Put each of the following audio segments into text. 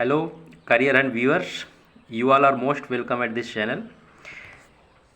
Hello, career and viewers. You all are most welcome at this channel.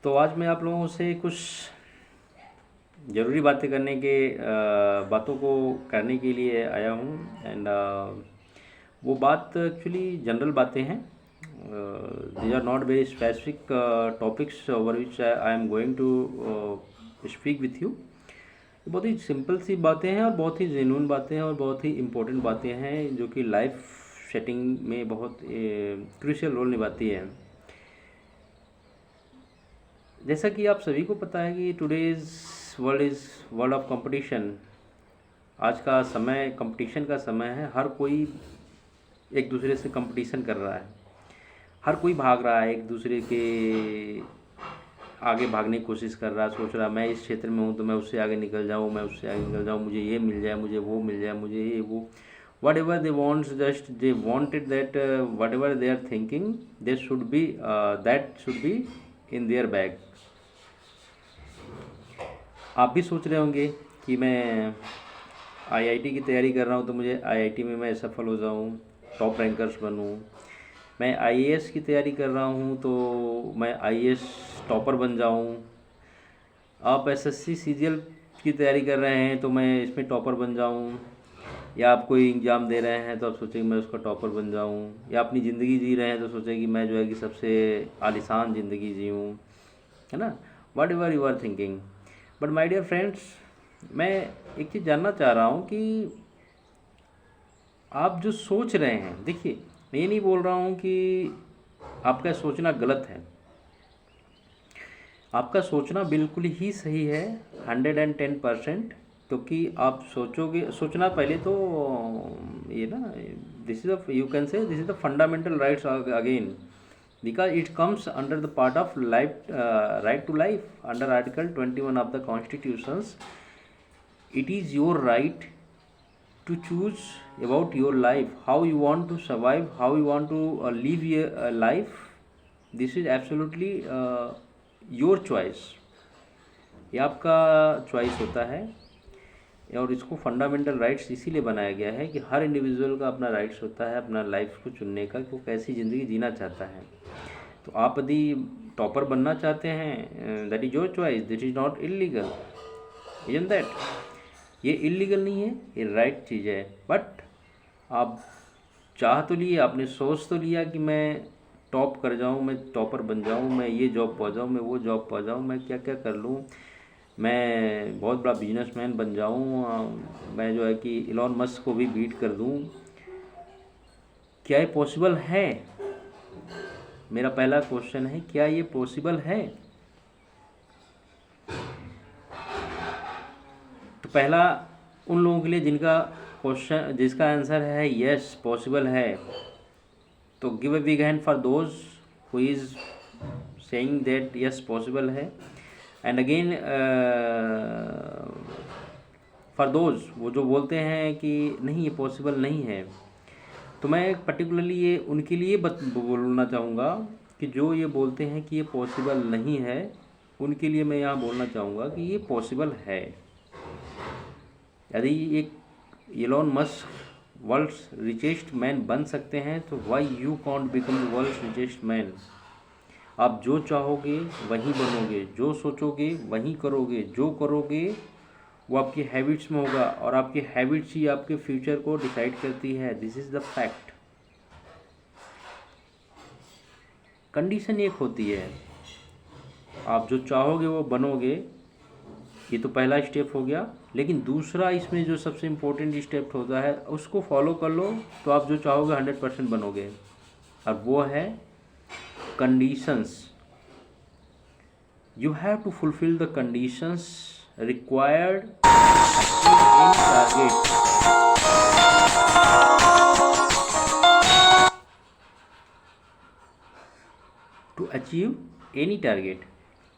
तो आज मैं आप लोगों से कुछ ज़रूरी बातें करने के बातों को करने के लिए आया हूँ एंड वो बात एक्चुअली जनरल बातें हैं. These are not very specific topics over which I am going to speak with you. बहुत ही सिंपल सी बातें हैं और बहुत ही जेन्युइन बातें हैं और बहुत ही इम्पोर्टेंट बातें हैं जो कि लाइफ सेटिंग में बहुत क्रूशियल रोल निभाती है. जैसा कि आप सभी को पता है कि today's world is world of competition. आज का समय कंपटीशन का समय है. हर कोई एक दूसरे से कंपटीशन कर रहा है. हर कोई भाग रहा है एक दूसरे के आगे भागने की कोशिश कर रहा है. सोच रहा है मैं इस क्षेत्र में हूँ तो मैं उससे आगे निकल जाऊँ, मैं उससे आगे निकल जाऊँ, मुझे ये मिल जाए, मुझे वो मिल जाए, मुझे ये वो. whatever they want, just they wanted that whatever they are thinking they should be that should be in their bag. आप भी सोच रहे होंगे कि मैं आईआईटी की तैयारी कर रहा हूँ तो मुझे आईआईटी में मैं सफल हो जाऊँ, टॉप रैंकर्स बनूँ. मैं आईएएस की तैयारी कर रहा हूँ तो मैं आईएएस टॉपर बन जाऊँ. आप एसएससी सीजीएल की तैयारी कर रहे हैं तो मैं इसमें टॉपर बन जाऊँ. या आप कोई एग्ज़ाम दे रहे हैं तो आप सोचें कि मैं उसका टॉपर बन जाऊं. या अपनी ज़िंदगी जी रहे हैं तो सोचें कि मैं जो है कि सबसे आलीशान ज़िंदगी जीऊँ, है ना. Whatever you are thinking. But my dear friends, मैं एक चीज़ जानना चाह रहा हूं कि आप जो सोच रहे हैं, देखिए मैं ये नहीं बोल रहा हूं कि आपका सोचना गलत है. आपका सोचना बिल्कुल ही सही है, 110%. क्योंकि आप सोचना पहले तो ये ना, this is you can say this is the fundamental rights again, because it comes under the part of life, right to life under article 21 of the constitutions. It is your right to choose about your life, how you want to survive, how you want to live your life. This is absolutely your choice. ये आपका choice होता है और इसको fundamental rights इसीलिए बनाया गया है कि हर इंडिविजुअल का अपना राइट्स होता है अपना लाइफ को चुनने का कि वो कैसी ज़िंदगी जीना चाहता है. तो आप यदि टॉपर बनना चाहते हैं, that is your choice. This is not illegal, isn't that. ये इलीगल नहीं है, ये राइट चीज़ है. बट आप चाह तो लिए, आपने सोच तो लिया कि मैं टॉप कर जाऊँ, मैं टॉपर बन जाऊँ, मैं ये जॉब पा जाऊँ, मैं वो जॉब पा जाऊँ, मैं क्या क्या कर लूँ, मैं बहुत बड़ा बिजनेसमैन बन जाऊँ, मैं जो है कि इलॉन मस्क को भी बीट कर दूँ. क्या ये पॉसिबल है? मेरा पहला क्वेश्चन है, क्या ये पॉसिबल है? तो पहला उन लोगों के लिए जिसका आंसर है यस पॉसिबल है, तो give a big hand for those who is saying that yes possible है. एंड अगेन फॉर दोज वो जो बोलते हैं कि नहीं ये पॉसिबल नहीं है, तो मैं पर्टिकुलरली ये उनके लिए बोलना चाहूँगा कि जो ये बोलते हैं कि ये पॉसिबल नहीं है, उनके लिए मैं यहाँ बोलना चाहूँगा कि ये पॉसिबल है. यदि एक Elon Musk world's richest man बन सकते हैं तो why you can't become the world's richest man. आप जो चाहोगे वहीं बनोगे, जो सोचोगे वहीं करोगे, जो करोगे वो आपकी हैबिट्स में होगा और आपकी हैबिट्स ही आपके फ्यूचर को डिसाइड करती है. This is the fact. Condition एक होती है, आप जो चाहोगे वो बनोगे, ये तो पहला स्टेप हो गया. लेकिन दूसरा इसमें जो सबसे इम्पोर्टेंट स्टेप होता है उसको फॉलो कर लो तो आप जो चाहोगे 100% बनोगे. और वो है conditions. You have to fulfil the conditions required in target. To achieve any target.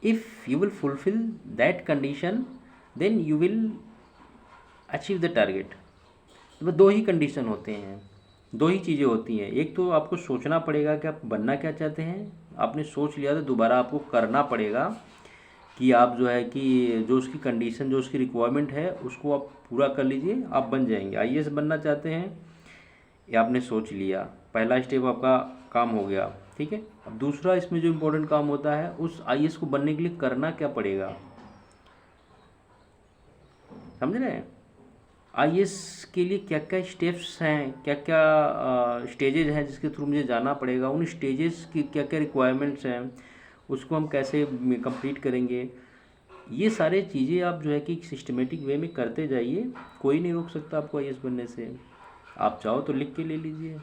If you will fulfill that condition, then you will achieve the target. तो दो ही कंडीशन होते हैं, दो ही चीज़ें होती हैं. एक तो आपको सोचना पड़ेगा कि आप बनना क्या चाहते हैं. आपने सोच लिया तो दोबारा आपको करना पड़ेगा कि आप जो है कि जो उसकी कंडीशन, जो उसकी रिक्वायरमेंट है उसको आप पूरा कर लीजिए, आप बन जाएंगे. आईएएस बनना चाहते हैं, ये आपने सोच लिया, पहला स्टेप आपका काम हो गया, ठीक है। अब दूसरा इसमें जो इम्पोर्टेंट काम होता है, उस आईएएस को बनने के लिए करना क्या पड़ेगा, समझ रहे हैं। आईएएस के लिए क्या क्या स्टेप्स हैं, क्या क्या स्टेजेज हैं जिसके थ्रू मुझे जाना पड़ेगा, उन स्टेजेस की क्या क्या रिक्वायरमेंट्स हैं, उसको हम कैसे कंप्लीट करेंगे, ये सारे चीज़ें आप जो है कि सिस्टमेटिक वे में करते जाइए। कोई नहीं रोक सकता आपको आईएएस बनने से। आप चाहो तो लिख के ले लीजिए।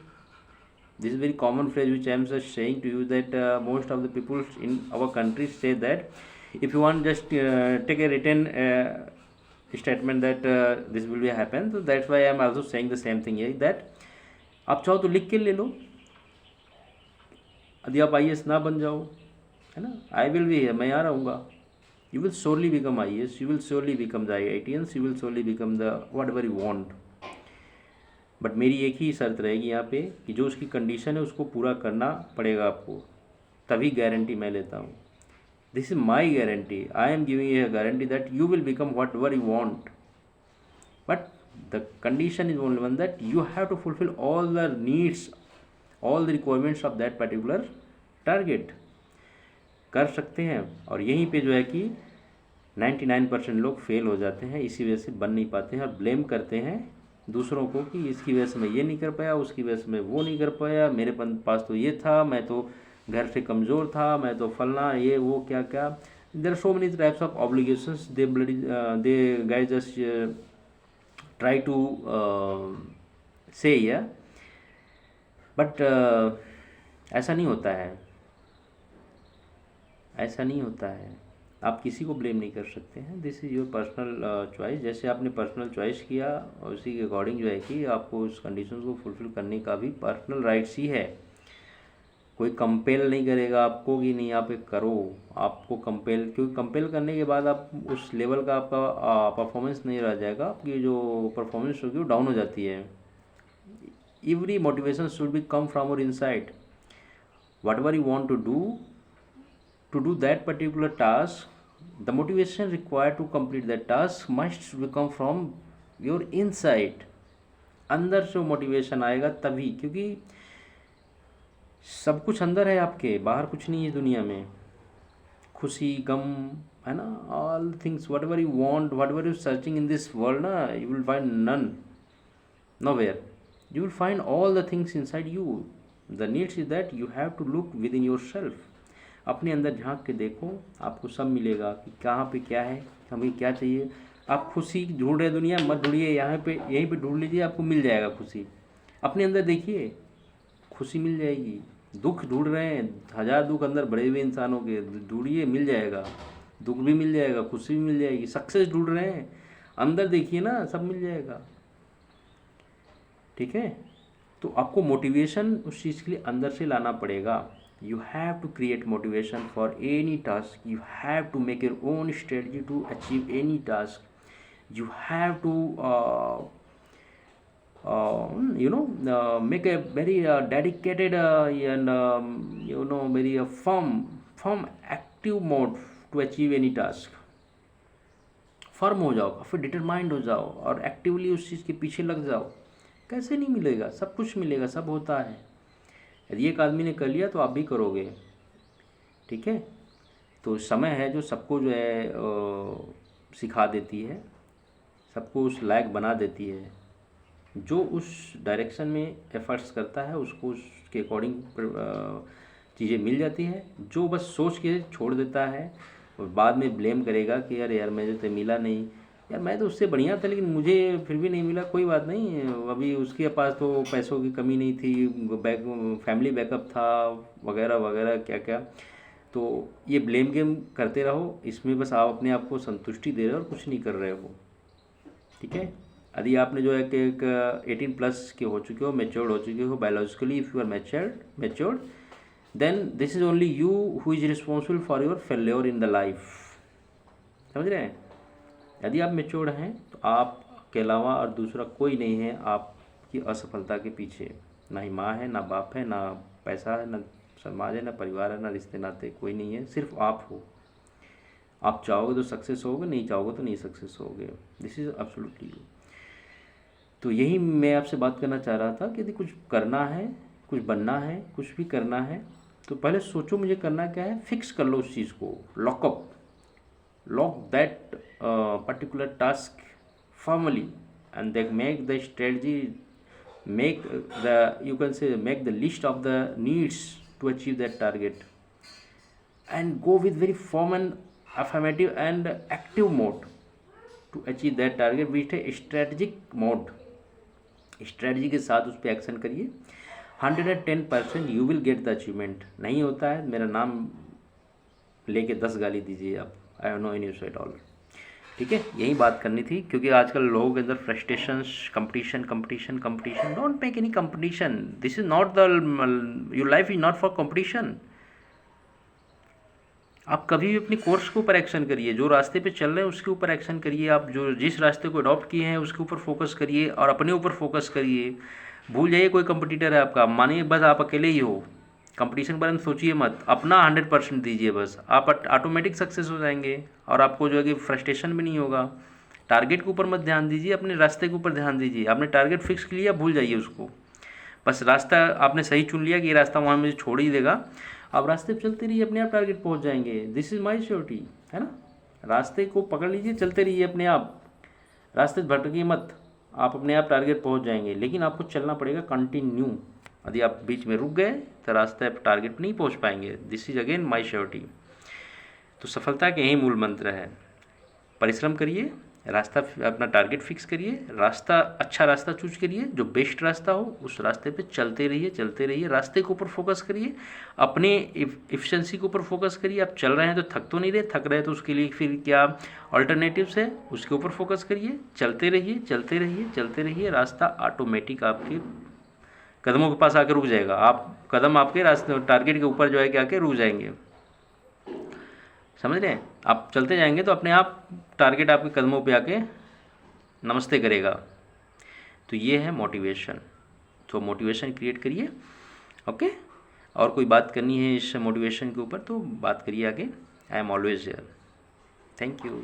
This is very common phrase which I am just saying to you that most of the people in our country say that if you want just take a written statement that this will be happen, so that's why I am also saying the same thing here that आप चाहो तो लिख के ले लो, यदि आप IAS ना बन जाओ, है ना, आई विल बी, मैं यहाँ रहूँगा, you will surely become IAS, you will surely become the IITians, you will surely become the whatever you want। But मेरी एक ही शर्त रहेगी यहाँ पे कि जो उसकी कंडीशन है उसको पूरा करना पड़ेगा आपको, तभी गारंटी मैं लेता हूँ। This is my guarantee, I am giving a guarantee that you will become whatever you want, but the condition is only one that you have to fulfil all the needs, all the requirements of that particular target. कर सकते हैं, और यहीं पे जो है कि 99% लोग फेल हो जाते हैं, इसी वजह से बन नहीं पाते हैं और ब्लेम करते हैं दूसरों को कि इसकी वजह से मैं ये नहीं कर पाया, उसकी वजह से मैं वो नहीं कर पाया, मेरे पास तो ये था, मैं तो घर से कमज़ोर था, मैं तो फलना ये वो क्या क्या। There are so many types of obligations they guys just try to say या, बट ऐसा नहीं होता है, ऐसा नहीं होता है। आप किसी को ब्लेम नहीं कर सकते हैं, this is your personal choice. जैसे आपने पर्सनल चॉइस किया और उसी के अकॉर्डिंग जो है कि आपको उस कंडीशंस को फुलफिल करने का भी पर्सनल राइट्स ही है। कोई कंपेल नहीं करेगा आपको कि नहीं आप एक करो, आपको कंपेल, क्योंकि कंपेल करने के बाद आप उस लेवल का आपका परफॉर्मेंस नहीं रह जाएगा, आपकी जो परफॉर्मेंस होगी वो डाउन हो जाती है। Every motivation should be come from your inside, what ever you want to do that particular task, the motivation required to complete that task must become from your inside। अंदर से motivation आएगा तभी, क्योंकि सब कुछ अंदर है आपके, बाहर कुछ नहीं है दुनिया में। खुशी गम है ना, all things whatever you want, whatever you searching in this world ना, you will find none, nowhere, you will find all the things inside you। the needs is that you have to look within yourself। अपने अंदर झांक के देखो, आपको सब मिलेगा कि कहाँ पे क्या है, हमें क्या चाहिए। आप खुशी ढूंढ रहे दुनिया, मत ढूंढिए, यहाँ पे यहीं पे ढूंढ लीजिए, आपको मिल जाएगा खुशी। अपने अंदर देखिए, खुशी मिल जाएगी। दुख ढूंढ रहे हैं, 1000 दुख अंदर बड़े हुए इंसानों के, ढूंढिए मिल जाएगा, दुख भी मिल जाएगा, खुशी भी मिल जाएगी। सक्सेस ढूंढ रहे हैं, अंदर देखिए ना, सब मिल जाएगा, ठीक है। तो आपको मोटिवेशन उस चीज़ के लिए अंदर से लाना पड़ेगा। You have to create motivation for any task, you have to make your own strategy to achieve any task, you have to make a very dedicated and very firm active mode to achieve any task। Firm हो जाओ, फिर determined हो जाओ और actively उस चीज़ के पीछे लग जाओ। कैसे नहीं मिलेगा, सब कुछ मिलेगा, सब होता है। यदि एक आदमी ने कर लिया तो आप भी करोगे, ठीक है। तो समय है जो सबको जो है सिखा देती है, सबको उस लायक बना देती है। जो उस डायरेक्शन में एफर्ट्स करता है उसको उसके अकॉर्डिंग चीज़ें मिल जाती है। जो बस सोच के छोड़ देता है और बाद में ब्लेम करेगा कि यार मुझे तो मिला नहीं, यार मैं तो उससे बढ़िया था लेकिन मुझे फिर भी नहीं मिला, कोई बात नहीं, अभी उसके पास तो पैसों की कमी नहीं थी, फैमिली बैकअप था वगैरह वगैरह क्या क्या। तो ये ब्लेम गेम करते रहो, इसमें बस आप अपने आप को संतुष्टि दे रहे हो और कुछ नहीं कर रहे हो, ठीक है। यदि आपने जो है कि एक 18+ के हो चुके हो, मैच्योर्ड हो चुके हो biologically, if you are matured then this is only you who is responsible for your failure in the life. समझ रहे हैं। यदि आप मैच्योर्ड हैं तो आपके अलावा और दूसरा कोई नहीं है आपकी असफलता के पीछे। ना ही माँ है, ना बाप है, ना पैसा है, ना समाज है, ना परिवार है, ना रिश्ते नाते, कोई नहीं है, सिर्फ आप हो। आप चाहोगे तो सक्सेस होगे, नहीं चाहोगे तो नहीं सक्सेस होगे। This is absolutely you. तो यही मैं आपसे बात करना चाह रहा था कि यदि कुछ करना है, कुछ बनना है, कुछ भी करना है, तो पहले सोचो मुझे करना क्या है, फिक्स कर लो उस चीज़ को, lock that particular task firmly, and then make the strategy, make the, you can say, make the list of the needs to achieve that target, and go with very firm and affirmative and active mode to achieve that target with a strategic mode. Strategy के साथ उस पर action करिए, 110% you will get the achievement. नहीं होता है, मेरा नाम लेके 10 गाली दीजिए आप, I have no any issue at all. ठीक है, यही बात करनी थी, क्योंकि आजकल लोगों के अंदर frustrations, competition, don't make any competition, this is not the, your life is not for competition. आप कभी भी अपनी कोर्स के ऊपर एक्शन करिए, जो रास्ते पे चल रहे हैं उसके ऊपर एक्शन करिए, आप जो जिस रास्ते को अडॉप्ट किए हैं उसके ऊपर फोकस करिए और अपने ऊपर फोकस करिए। भूल जाइए कोई कंपटीटर है आपका, मानिए बस आप अकेले ही हो, कंपटीशन के बारे में सोचिए मत, अपना 100% दीजिए, बस आप ऑटोमेटिक सक्सेस हो जाएंगे और आपको जो है कि फ्रस्ट्रेशन भी नहीं होगा। टारगेट के ऊपर मत ध्यान दीजिए, अपने रास्ते के ऊपर ध्यान दीजिए। आपने टारगेट फिक्स कर लिया, भूल जाइए उसको, बस रास्ता आपने सही चुन लिया कि ये रास्ता वहाँ मुझे छोड़ ही देगा, आप रास्ते पे चलते रहिए, अपने आप टारगेट पहुँच जाएंगे। दिस इज़ माई श्योरिटी, है ना। रास्ते को पकड़ लीजिए, चलते रहिए अपने आप, रास्ते से भटकिए मत, आप अपने आप टारगेट पहुँच जाएंगे। लेकिन आपको चलना पड़ेगा कंटिन्यू, यदि आप बीच में रुक गए तो रास्ते पर टारगेट नहीं पहुँच पाएंगे। This is again my surety. तो सफलता के यही मूल मंत्र है, परिश्रम करिए, रास्ता अपना टारगेट फिक्स करिए, रास्ता अच्छा रास्ता चूज करिए, जो बेस्ट रास्ता हो उस रास्ते पे चलते रहिए, रास्ते के ऊपर फोकस करिए, अपने इफिशिएंसी के ऊपर फोकस करिए। आप चल रहे हैं तो थक तो नहीं रहे, थक रहे तो उसके लिए फिर क्या अल्टरनेटिव्स है, उसके ऊपर फोकस करिए, चलते रहिए, रास्ता ऑटोमेटिक आपके कदमों के पास आकर रुक जाएगा। आप कदम आपके रास्ते टारगेट के ऊपर जो है कि आके रुक जाएंगे, समझ रहे हैं। आप चलते जाएंगे तो अपने आप टारगेट आपके कदमों पे आके नमस्ते करेगा। तो ये है मोटिवेशन, तो मोटिवेशन क्रिएट करिए, ओके। और कोई बात करनी है इस मोटिवेशन के ऊपर तो बात करिए आगे, I am always here. Thank you.